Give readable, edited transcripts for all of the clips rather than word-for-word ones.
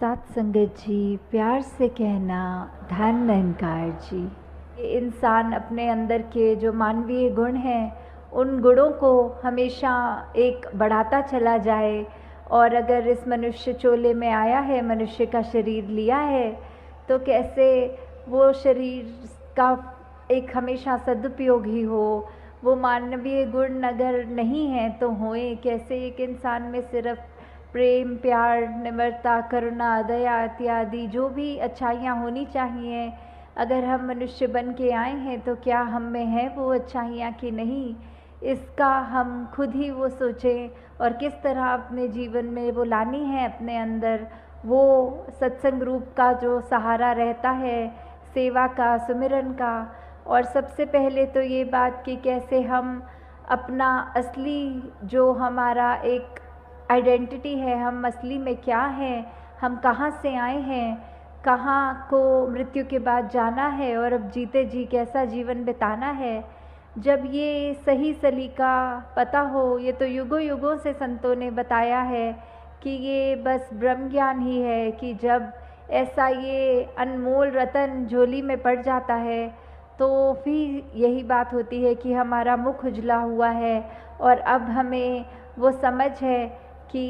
साथ संगत जी, प्यार से कहना धन निरंकार जी। ये इंसान अपने अंदर के जो मानवीय गुण हैं उन गुणों को हमेशा एक बढ़ाता चला जाए। और अगर इस मनुष्य चोले में आया है, मनुष्य का शरीर लिया है, तो कैसे वो शरीर का एक हमेशा सदुपयोग ही हो। वो मानवीय गुण अगर नहीं है तो होए कैसे। एक इंसान में सिर्फ प्रेम, प्यार, निम्रता, करुणा, दया इत्यादि जो भी अच्छाइयाँ होनी चाहिए, अगर हम मनुष्य बन के आए हैं तो क्या हम में है वो अच्छाइयाँ कि नहीं, इसका हम खुद ही वो सोचें। और किस तरह अपने जीवन में वो लानी है अपने अंदर, वो सत्संग रूप का जो सहारा रहता है, सेवा का, सुमिरन का। और सबसे पहले तो ये बात कि कैसे हम अपना असली जो हमारा एक आइडेंटिटी है, हम असली में क्या हैं, हम कहाँ से आए हैं, कहाँ को मृत्यु के बाद जाना है और अब जीते जी कैसा जीवन बिताना है। जब ये सही सलीका पता हो, ये तो युगों युगों से संतों ने बताया है कि ये बस ब्रह्म ज्ञान ही है कि जब ऐसा ये अनमोल रतन झोली में पड़ जाता है तो फिर यही बात होती है कि हमारा मुख उजला हुआ है और अब हमें वो समझ है कि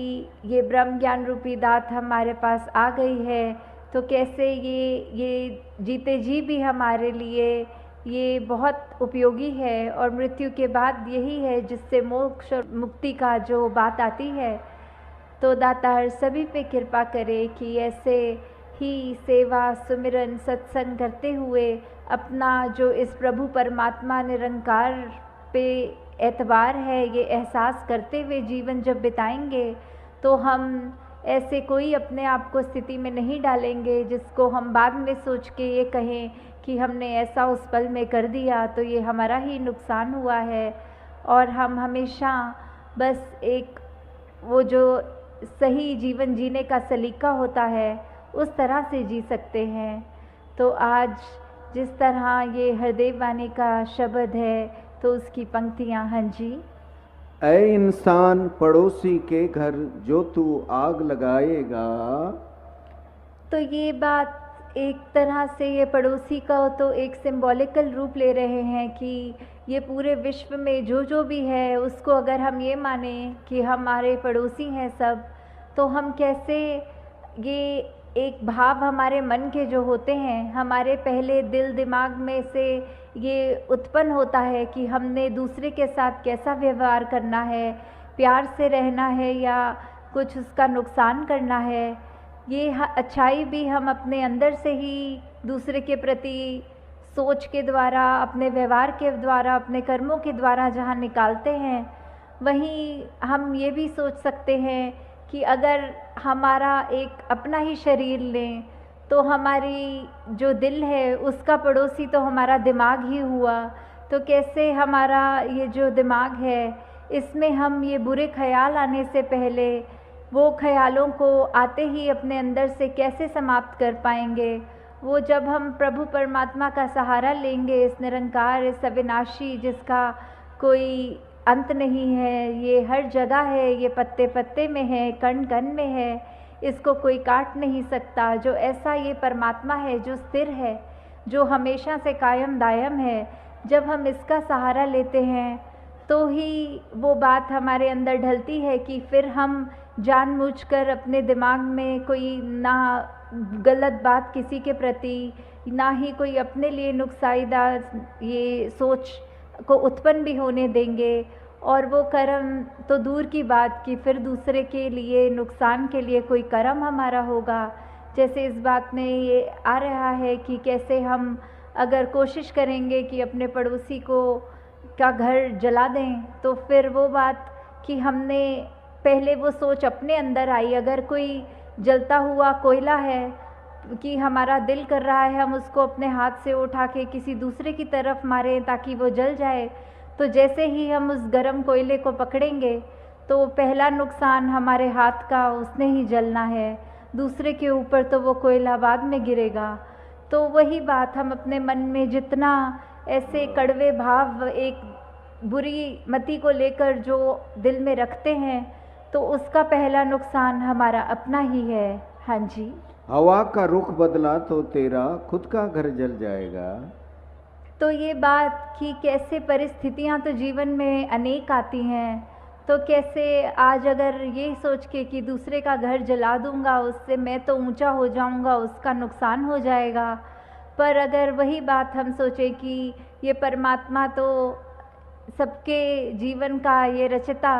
ये ब्रह्म ज्ञान रूपी दात हमारे पास आ गई है। तो कैसे ये जीते जी भी हमारे लिए ये बहुत उपयोगी है और मृत्यु के बाद यही है जिससे मोक्ष और मुक्ति का जो बात आती है। तो दातार सभी पे कृपा करे कि ऐसे ही सेवा, सुमिरन, सत्संग करते हुए अपना जो इस प्रभु परमात्मा निरंकार पे एतबार है ये एहसास करते हुए जीवन जब बिताएंगे तो हम ऐसे कोई अपने आप को स्थिति में नहीं डालेंगे जिसको हम बाद में सोच के ये कहें कि हमने ऐसा उस पल में कर दिया तो ये हमारा ही नुकसान हुआ है। और हम हमेशा बस एक वो जो सही जीवन जीने का सलीका होता है उस तरह से जी सकते हैं। तो आज जिस तरह ये हृदय वाणी का शब्द है तो उसकी पंक्तियाँ। हाँ जी। ऐ इंसान पड़ोसी के घर जो तू आग लगाएगा। तो ये बात एक तरह से ये पड़ोसी का तो एक सिंबॉलिकल रूप ले रहे हैं कि ये पूरे विश्व में जो जो भी है उसको अगर हम ये माने कि हमारे पड़ोसी हैं सब, तो हम कैसे ये एक भाव हमारे मन के जो होते हैं, हमारे पहले दिल दिमाग में से ये उत्पन्न होता है कि हमने दूसरे के साथ कैसा व्यवहार करना है, प्यार से रहना है या कुछ उसका नुकसान करना है। ये अच्छाई भी हम अपने अंदर से ही दूसरे के प्रति सोच के द्वारा, अपने व्यवहार के द्वारा, अपने कर्मों के द्वारा जहाँ निकालते हैं, वहीं हम ये भी सोच सकते हैं कि अगर हमारा एक अपना ही शरीर लें तो हमारी जो दिल है उसका पड़ोसी तो हमारा दिमाग ही हुआ। तो कैसे हमारा ये जो दिमाग है इसमें हम ये बुरे ख्याल आने से पहले वो ख्यालों को आते ही अपने अंदर से कैसे समाप्त कर पाएंगे। वो जब हम प्रभु परमात्मा का सहारा लेंगे, इस निरंकार, इस अविनाशी जिसका कोई अंत नहीं है, ये हर जगह है, ये पत्ते पत्ते में है, कण कण में है, इसको कोई काट नहीं सकता। जो ऐसा ये परमात्मा है जो स्थिर है, जो हमेशा से कायम दायम है, जब हम इसका सहारा लेते हैं तो ही वो बात हमारे अंदर ढलती है कि फिर हम जानबूझकर अपने दिमाग में कोई ना गलत बात किसी के प्रति, ना ही कोई अपने लिए नुकसानदायक ये सोच को उत्पन्न भी होने देंगे। और वो कर्म तो दूर की बात कि फिर दूसरे के लिए नुकसान के लिए कोई कर्म हमारा होगा। जैसे इस बात में ये आ रहा है कि कैसे हम अगर कोशिश करेंगे कि अपने पड़ोसी को का घर जला दें तो फिर वो बात कि हमने पहले वो सोच अपने अंदर आई। अगर कोई जलता हुआ कोयला है कि हमारा दिल कर रहा है हम उसको अपने हाथ से उठा के किसी दूसरे की तरफ मारें ताकि वो जल जाए, तो जैसे ही हम उस गर्म कोयले को पकड़ेंगे तो पहला नुकसान हमारे हाथ का, उसने ही जलना है, दूसरे के ऊपर तो वो कोयला बाद में गिरेगा। तो वही बात हम अपने मन में जितना ऐसे कड़वे भाव एक बुरी मति को लेकर जो दिल में रखते हैं तो उसका पहला नुकसान हमारा अपना ही है। हाँ जी। हवा का रुख बदला तो तेरा खुद का घर जल जाएगा। तो ये बात कि कैसे परिस्थितियां तो जीवन में अनेक आती हैं, तो कैसे आज अगर ये सोच के कि दूसरे का घर जला दूंगा, उससे मैं तो ऊंचा हो जाऊंगा, उसका नुकसान हो जाएगा। पर अगर वही बात हम सोचें कि ये परमात्मा तो सबके जीवन का ये रचता,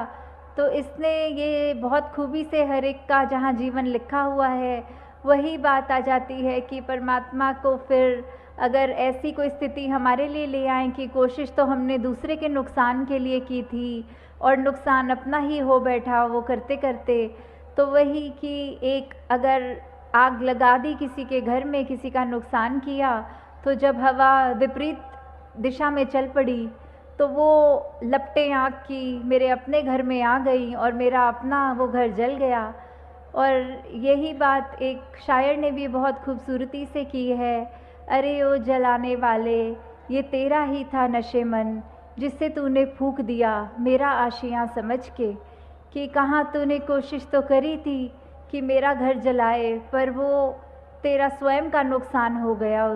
तो इसने ये बहुत खूबी से हर एक का जहाँ जीवन लिखा हुआ है, वही बात आ जाती है कि परमात्मा को फिर अगर ऐसी कोई स्थिति हमारे लिए ले आए कि कोशिश तो हमने दूसरे के नुकसान के लिए की थी और नुकसान अपना ही हो बैठा वो करते करते, तो वही कि एक अगर आग लगा दी किसी के घर में, किसी का नुकसान किया, तो जब हवा विपरीत दिशा में चल पड़ी तो वो लपटें आग की मेरे अपने घर में आ गई और मेरा अपना वो घर जल गया। और यही बात एक शायर ने भी बहुत खूबसूरती से की है, अरे ओ जलाने वाले ये तेरा ही था नशेमन, जिससे तूने फूंक दिया मेरा आशियाँ समझ के। कि कहाँ तूने कोशिश तो करी थी कि मेरा घर जलाए, पर वो तेरा स्वयं का नुकसान हो गया।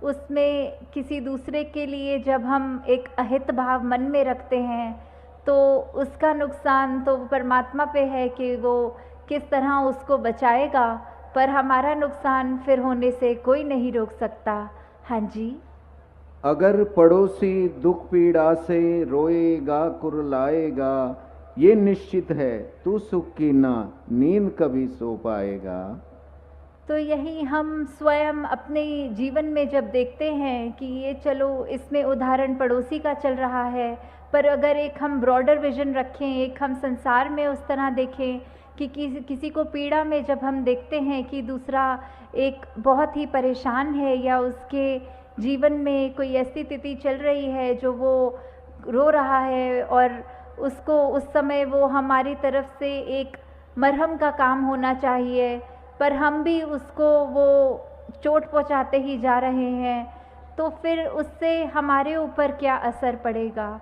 उसमें किसी दूसरे के लिए जब हम एक अहित भाव मन में रखते हैं, तो उसका नुकसान तो परमात्मा पे है कि वो किस तरह उसको बचाएगा, पर हमारा नुकसान फिर होने से कोई नहीं रोक सकता। हाँ जी। अगर पड़ोसी दुख पीड़ा से रोएगा कुरलाएगा, ये निश्चित है तू सुख की ना नींद कभी सो पाएगा। तो यही हम स्वयं अपने जीवन में जब देखते हैं कि ये चलो इसमें उदाहरण पड़ोसी का चल रहा है, पर अगर एक हम ब्रॉडर विजन रखें, एक हम संसार में उस तरह देखें कि किसी को पीड़ा में जब हम देखते हैं कि दूसरा एक बहुत ही परेशान है या उसके जीवन में कोई ऐसी स्थिति चल रही है जो वो रो रहा है, और उसको उस समय वो हमारी तरफ से एक मरहम का काम होना चाहिए, पर हम भी उसको वो चोट पहुंचाते ही जा रहे हैं, तो फिर उससे हमारे ऊपर क्या असर पड़ेगा।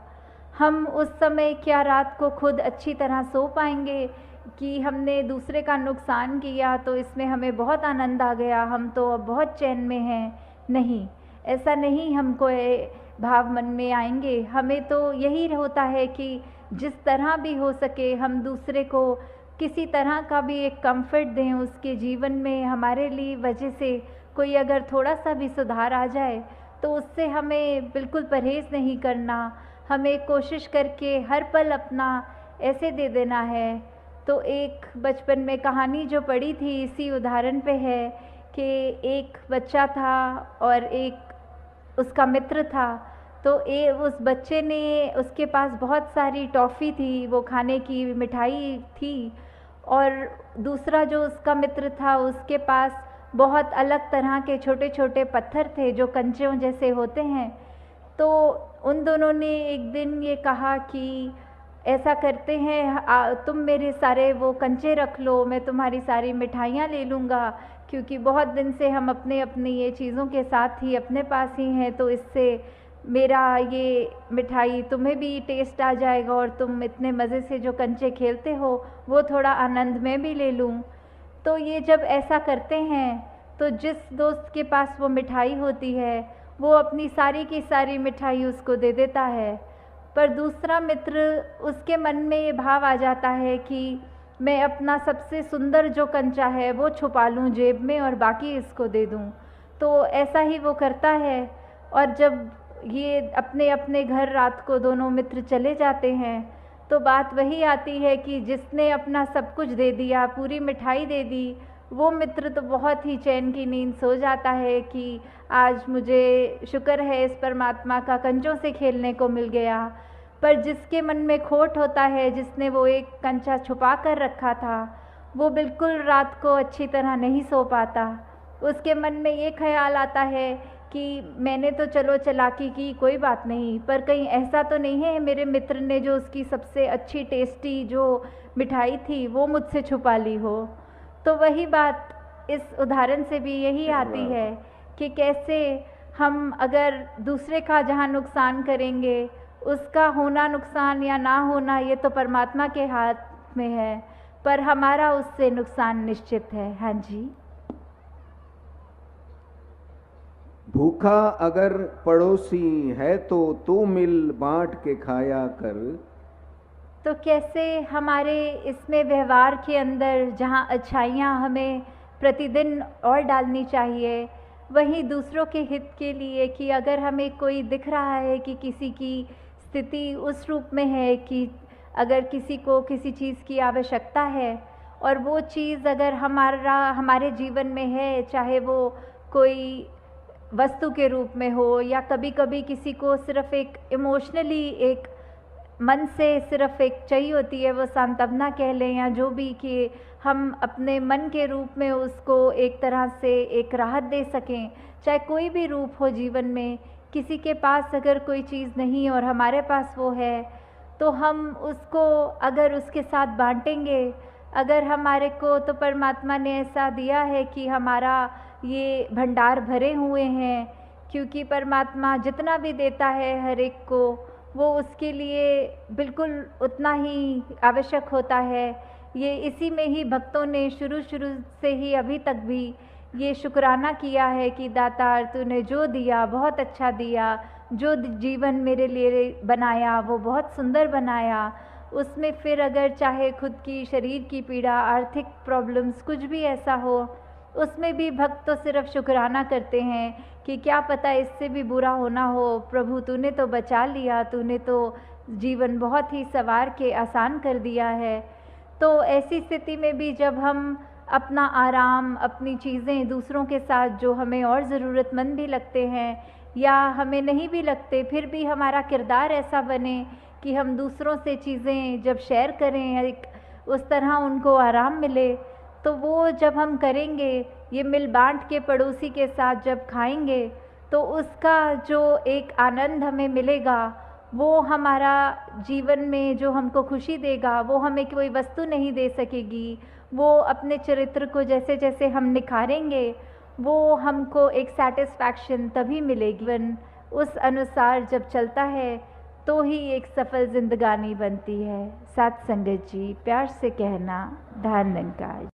हम उस समय क्या रात को खुद अच्छी तरह सो पाएंगे कि हमने दूसरे का नुकसान किया तो इसमें हमें बहुत आनंद आ गया, हम तो अब बहुत चैन में हैं? नहीं, ऐसा नहीं हमको भाव मन में आएंगे। हमें तो यही होता है कि जिस तरह भी हो सके हम दूसरे को किसी तरह का भी एक कंफर्ट दें उसके जीवन में। हमारे लिए वजह से कोई अगर थोड़ा सा भी सुधार आ जाए तो उससे हमें बिल्कुल परहेज़ नहीं करना, हमें कोशिश करके हर पल अपना ऐसे दे देना है। तो एक बचपन में कहानी जो पढ़ी थी इसी उदाहरण पे है कि एक बच्चा था और एक उसका मित्र था। तो उस बच्चे ने, उसके पास बहुत सारी टॉफ़ी थी, वो खाने की मिठाई थी, और दूसरा जो उसका मित्र था उसके पास बहुत अलग तरह के छोटे छोटे पत्थर थे जो कंचों जैसे होते हैं। तो उन दोनों ने एक दिन ये कहा कि ऐसा करते हैं, तुम मेरे सारे वो कंचे रख लो, मैं तुम्हारी सारी मिठाइयाँ ले लूँगा, क्योंकि बहुत दिन से हम अपने अपनी ये चीज़ों के साथ ही अपने पास ही हैं, तो इससे मेरा ये मिठाई तुम्हें भी टेस्ट आ जाएगा और तुम इतने मज़े से जो कंचे खेलते हो वो थोड़ा आनंद मैं भी ले लूँ। तो ये जब ऐसा करते हैं तो जिस दोस्त के पास वो मिठाई होती है वो अपनी सारी की सारी मिठाई उसको दे देता है, पर दूसरा मित्र, उसके मन में ये भाव आ जाता है कि मैं अपना सबसे सुंदर जो कंचा है वो छुपा लूँ जेब में और बाकी इसको दे दूँ। तो ऐसा ही वो करता है, और जब ये अपने अपने घर रात को दोनों मित्र चले जाते हैं तो बात वही आती है कि जिसने अपना सब कुछ दे दिया, पूरी मिठाई दे दी, वो मित्र तो बहुत ही चैन की नींद सो जाता है कि आज मुझे शुक्र है इस परमात्मा का कंचों से खेलने को मिल गया। पर जिसके मन में खोट होता है, जिसने वो एक कंचा छुपा कर रखा था, वो बिल्कुल रात को अच्छी तरह नहीं सो पाता। उसके मन में ये ख्याल आता है कि मैंने तो चलो चालाकी की, कोई बात नहीं, पर कहीं ऐसा तो नहीं है मेरे मित्र ने जो उसकी सबसे अच्छी टेस्टी जो मिठाई थी वो मुझसे छुपा ली हो। तो वही बात इस उदाहरण से भी यही आती है कि कैसे हम अगर दूसरे का जहाँ नुकसान करेंगे, उसका होना नुकसान या ना होना ये तो परमात्मा के हाथ में है, पर हमारा उससे नुकसान निश्चित है। हाँ जी। भूखा अगर पड़ोसी है तो तू मिल बांट के खाया कर। तो कैसे हमारे इसमें व्यवहार के अंदर जहाँ अच्छाइयाँ हमें प्रतिदिन और डालनी चाहिए, वहीं दूसरों के हित के लिए कि अगर हमें कोई दिख रहा है कि किसी की स्थिति उस रूप में है कि अगर किसी को किसी चीज़ की आवश्यकता है और वो चीज़ अगर हमारे जीवन में है, चाहे वो कोई वस्तु के रूप में हो या कभी कभी किसी को सिर्फ एक इमोशनली एक मन से सिर्फ एक चाहिए होती है, वो सांत्वना कह लें या जो भी, कि हम अपने मन के रूप में उसको एक तरह से एक राहत दे सकें। चाहे कोई भी रूप हो जीवन में, किसी के पास अगर कोई चीज़ नहीं और हमारे पास वो है, तो हम उसको अगर उसके साथ बांटेंगे, अगर हमारे को तो परमात्मा ने ऐसा दिया है कि हमारा ये भंडार भरे हुए हैं, क्योंकि परमात्मा जितना भी देता है हर एक को, वो उसके लिए बिल्कुल उतना ही आवश्यक होता है। ये इसी में ही भक्तों ने शुरू से ही अभी तक भी ये शुक्राना किया है कि दातार तूने जो दिया बहुत अच्छा दिया, जो जीवन मेरे लिए बनाया वो बहुत सुंदर बनाया। उसमें फिर अगर चाहे खुद की शरीर की पीड़ा, आर्थिक प्रॉब्लम्स, कुछ भी ऐसा हो, उसमें भी भक्त तो सिर्फ शुक्राना करते हैं कि क्या पता इससे भी बुरा होना हो, प्रभु तूने तो बचा लिया, तूने तो जीवन बहुत ही संवार के आसान कर दिया है। तो ऐसी स्थिति में भी जब हम अपना आराम, अपनी चीज़ें दूसरों के साथ जो हमें और ज़रूरतमंद भी लगते हैं या हमें नहीं भी लगते, फिर भी हमारा किरदार ऐसा बने कि हम दूसरों से चीज़ें जब शेयर करें, एक उस तरह उनको आराम मिले, तो वो जब हम करेंगे, ये मिल बांट के पड़ोसी के साथ जब खाएंगे, तो उसका जो एक आनंद हमें मिलेगा, वो हमारा जीवन में जो हमको खुशी देगा, वो हमें कोई वस्तु नहीं दे सकेगी। वो अपने चरित्र को जैसे जैसे हम निखारेंगे, वो हमको एक सेटिस्फैक्शन तभी मिलेगी। उस अनुसार जब चलता है तो ही एक सफल जिंदगानी बनती है। साथ संगत जी, प्यार से कहना, धन निरंकार।